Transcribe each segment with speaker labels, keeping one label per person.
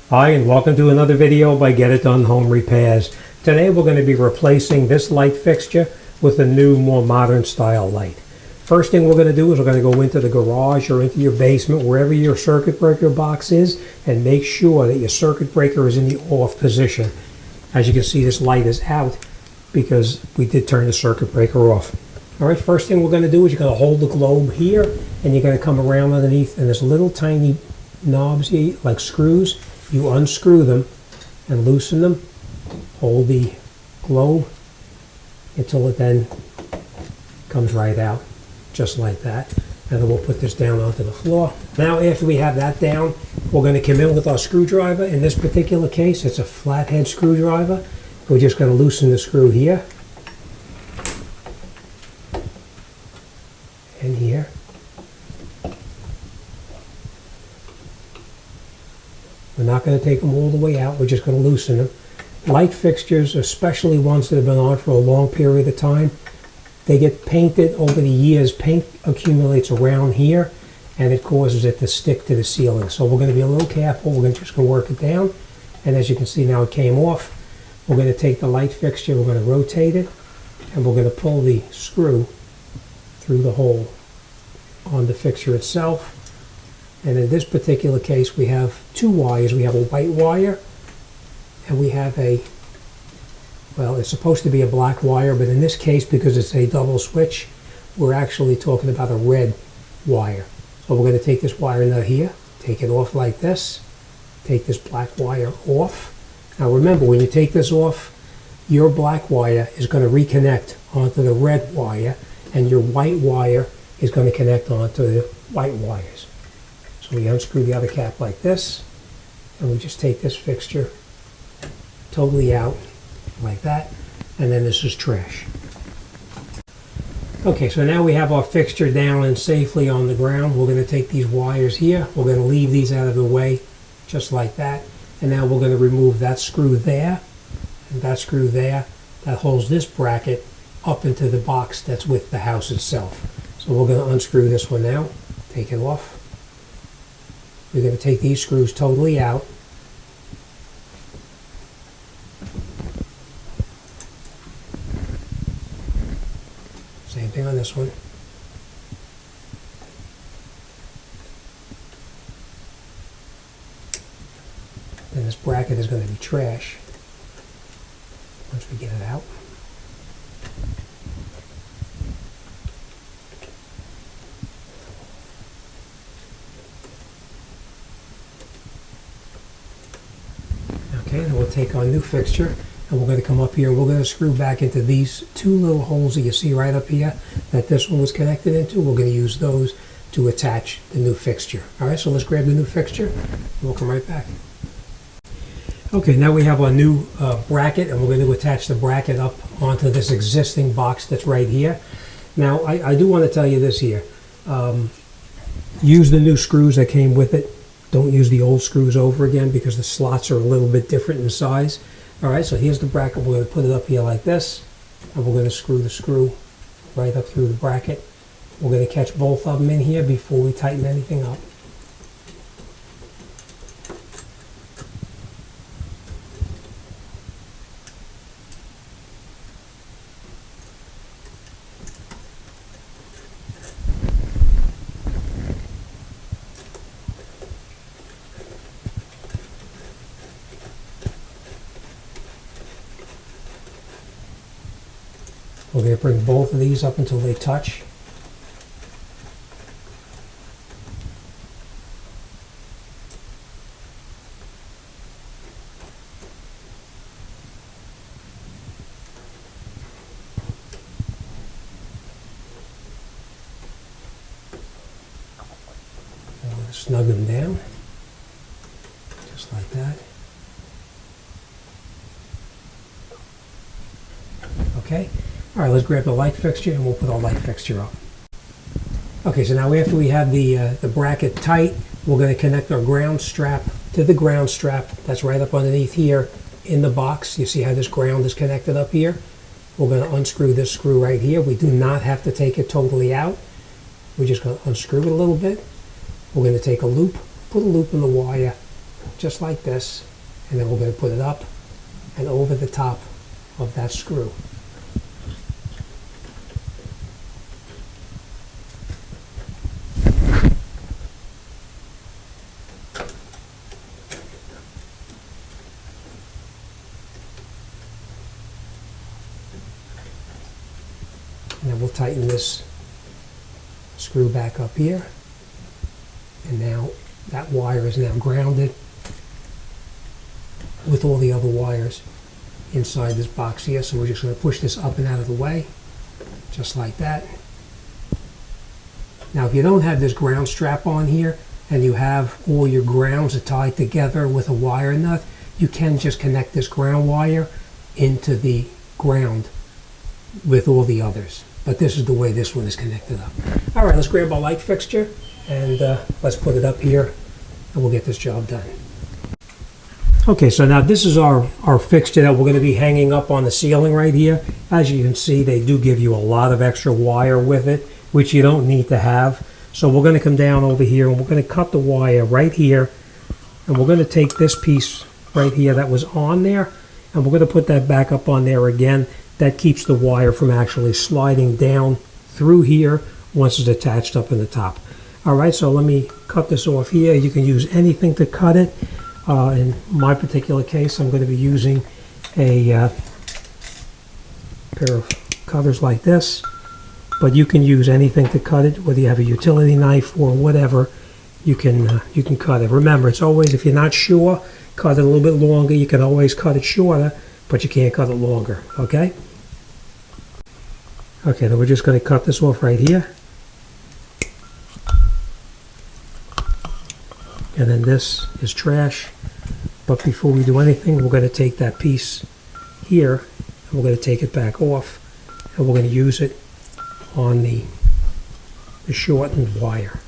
Speaker 1: Hi, and welcome to another video by Get It Done Home Repairs. Today we're going to be replacing this light fixture with a new, more modern style light. First thing we're going to do is we're going to go into the garage or into your basement, wherever your circuit breaker box is, and make sure that your circuit breaker is in the off position. As you can see, this light is out because we did turn the circuit breaker off. Alright, first thing we're going to do is you're going to hold the globe here, and you're going to come around underneath, and there's little tiny knobs here, like screws. You unscrew them and loosen them, hold the globe until it then comes right out, just like that. And then we'll put this down onto the floor. Now after we have that down, we're going to come in with our screwdriver. In this particular case, it's a flathead screwdriver. We're just going to loosen the screw here and here. We're not going to take them all the way out, we're just going to loosen them. Light fixtures, especially ones that have been on for a long period of time, they get painted over the years. Paint accumulates around here and it causes it to stick to the ceiling. So we're going to be a little careful, we're just going to work it down. And as you can see now, it came off. We're going to take the light fixture, we're going to rotate it, and we're going to pull the screw through the hole on the fixture itself. And in this particular case, we have two wires. We have a white wire, and we have a, well, it's supposed to be a black wire, but in this case, because it's a double switch, we're actually talking about a red wire. So we're going to take this wire nut here, take it off like this, take this black wire off. Now remember, when you take this off, your black wire is going to reconnect onto the red wire, and your white wire is going to connect onto the white wires. So we unscrew the other cap like this, and we just take this fixture totally out like that, and then this is trash. Okay, so now we have our fixture down and safely on the ground. We're going to take these wires here, we're going to leave these out of the way just like that, and now we're going to remove that screw there and that screw there that holds this bracket up into the box that's with the house itself. So we're going to unscrew this one now, take it off. We're going to take these screws totally out. Same thing on this one. Then this bracket is going to be trash once we get it out. Okay, then we'll take our new fixture and we're going to come up here and we're going to screw back into these two little holes that you see right up here that this one was connected into. We're going to use those to attach the new fixture. Alright, so let's grab the new fixture and we'll come right back. Okay, now we have our new bracket, and we're going to attach the bracket up onto this existing box that's right here. Now I do want to tell you this here. Use the new screws that came with it. Don't use the old screws over again because the slots are a little bit different in size. Alright, so here's the bracket. We're going to put it up here like this, and we're going to screw the screw right up through the bracket. We're going to catch both of them in here before we tighten anything up. We're going to bring both of these up until they touch. I'm going to snug them down, just like that. Okay. Alright, let's grab the light fixture and we'll put our light fixture up. Okay, so now after we have the bracket tight, we're going to connect our ground strap to the ground strap that's right up underneath here in the box. You see how this ground is connected up here? We're going to unscrew this screw right here. We do not have to take it totally out. We're just going to unscrew it a little bit. We're going to take a loop, put a loop in the wire, just like this, and then we're going to put it up and over the top of that screw. And then we'll tighten this screw back up here. And now that wire is now grounded with all the other wires inside this box here. So we're just going to push this up and out of the way, just like that. Now if you don't have this ground strap on here and you have all your grounds tied together with a wire nut, you can just connect this ground wire into the ground with all the others. But this is the way this one is connected up. All right, let's grab our light fixture and let's put it up here and we'll get this job done. Okay, so now this is our fixture that we're going to be hanging up on the ceiling right here. As you can see, they do give you a lot of extra wire with it, which you don't need to have. So we're going to come down over here and we're going to cut the wire right here. And we're going to take this piece right here that was on there and we're going to put that back up on there again. That keeps the wire from actually sliding down through here once it's attached up in the top. All right, so let me cut this off here. You can use anything to cut it. In my particular case, I'm going to be using a pair of cutters like this, but you can use anything to cut it, whether you have a utility knife or whatever, you can cut it. Remember, it's always, if you're not sure, cut it a little bit longer. You can always cut it shorter, but you can't cut it longer, okay? Okay, then we're just going to cut this off right here. And then this is trash. But before we do anything, we're going to take that piece here and we're going to take it back off and we're going to use it on the shortened wire.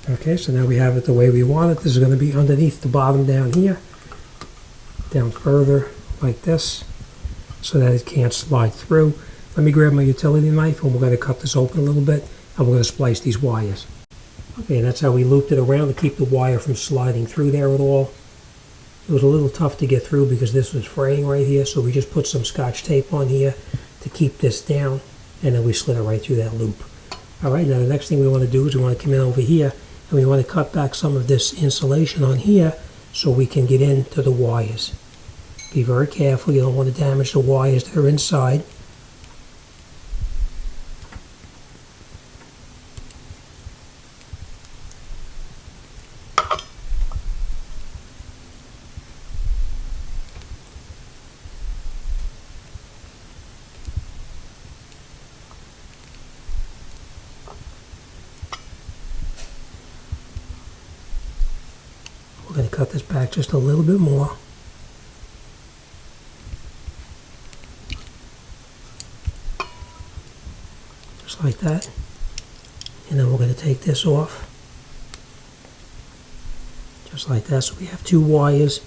Speaker 1: Okay, so now we have it the way we want it. This is going to be underneath the bottom down here, down further like this, so that it can't slide through. Let me grab my utility knife and we're going to cut this open a little bit and we're going to splice these wires. Okay, and that's how we looped it around to keep the wire from sliding through there at all. It was a little tough to get through because this was fraying right here, so we just put some Scotch tape on here to keep this down, and then we slid it right through that loop. All right, now the next thing we want to do is we want to come in over here and we want to cut back some of this insulation on here so we can get into the wires. Be very careful, you don't want to damage the wires that are inside. We're going to cut this back just a little bit more. Just like that. And then we're going to take this off. Just like that. So we have two wires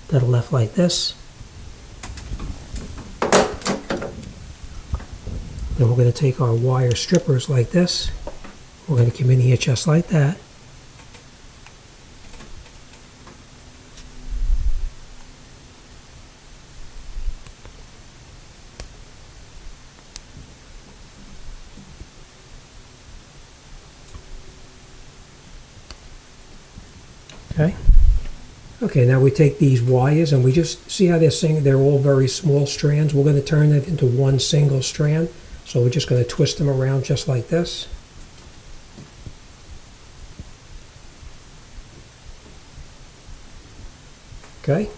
Speaker 1: that are left like this. Then we're going to take our wire strippers like this. We're going to come in here just like that. Okay. Okay, now we take these wires and we just see how they're all very small strands. We're going to turn it into one single strand. So we're just going to twist them around just like this. Okay.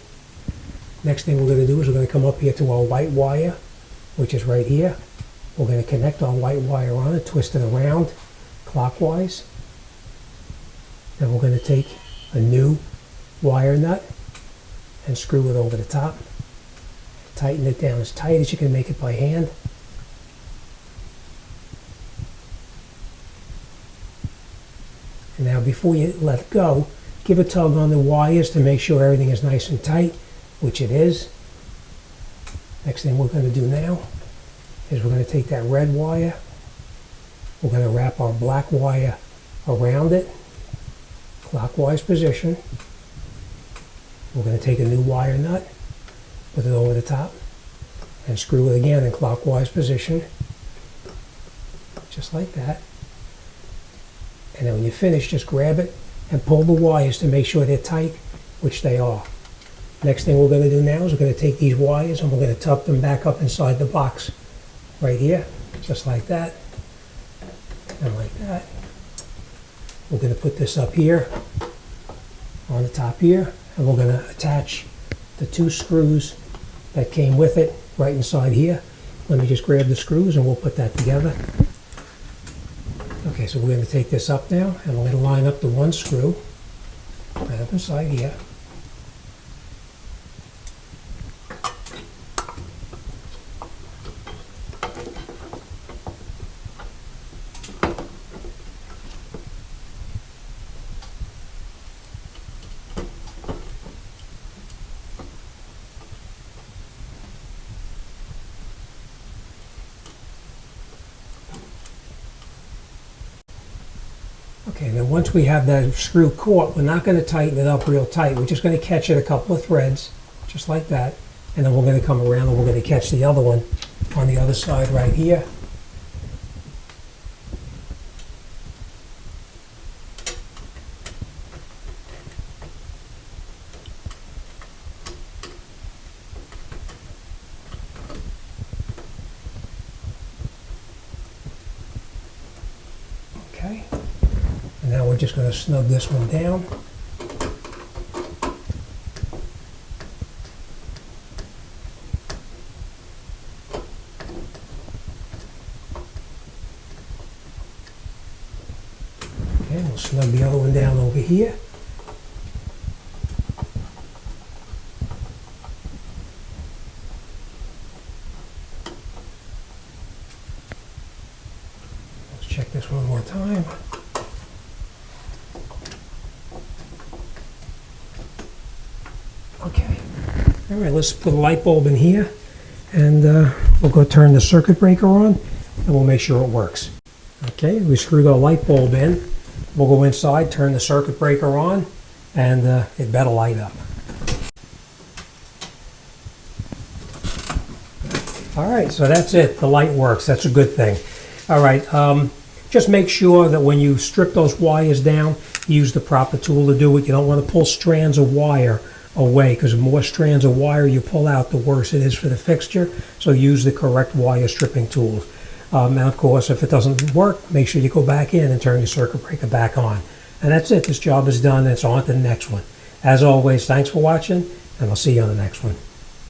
Speaker 1: Next thing we're going to do is we're going to come up here to our white wire, which is right here. We're going to connect our white wire on it, twist it around clockwise. Then we're going to take a new wire nut and screw it over the top. Tighten it down as tight as you can make it by hand. And now before you let go, give a tug on the wires to make sure everything is nice and tight, which it is. Next thing we're going to do now is we're going to take that red wire, we're going to wrap our black wire around it, clockwise position. We're going to take a new wire nut, put it over the top, and screw it again in clockwise position, just like that. And then when you finish, just grab it and pull the wires to make sure they're tight, which they are. Next thing we're going to do now is we're going to take these wires and we're going to tuck them back up inside the box right here, just like that, and like that. We're going to put this up here on the top here, and we're going to attach the 2 screws that came with it right inside here. Let me just grab the screws and we'll put that together. Okay, so we're going to take this up now, and we're going to line up the 1 screw right up inside here. Okay, now once we have that screw caught, we're not going to tighten it up real tight. We're just going to catch it a couple of threads, just like that. And then we're going to come around and we're going to catch the other one on the other side right here. Okay. And now we're just going to snug this one down. Okay, we'll snug the other one down over here. Let's check this one more time. Okay, all right, let's put a light bulb in here, and we'll go turn the circuit breaker on, and we'll make sure it works. Okay, we screwed our light bulb in. We'll go inside, turn the circuit breaker on, and it better light up. All right, so that's it. The light works. That's a good thing. All right, just make sure that when you strip those wires down, you use the proper tool to do it. You don't want to pull strands of wire away, because the more strands of wire you pull out, the worse it is for the fixture. So use the correct wire stripping tools. And of course, if it doesn't work, make sure you go back in and turn your circuit breaker back on. And that's it. This job is done. It's on to the next one. As always, thanks for watching, and I'll see you on the next one.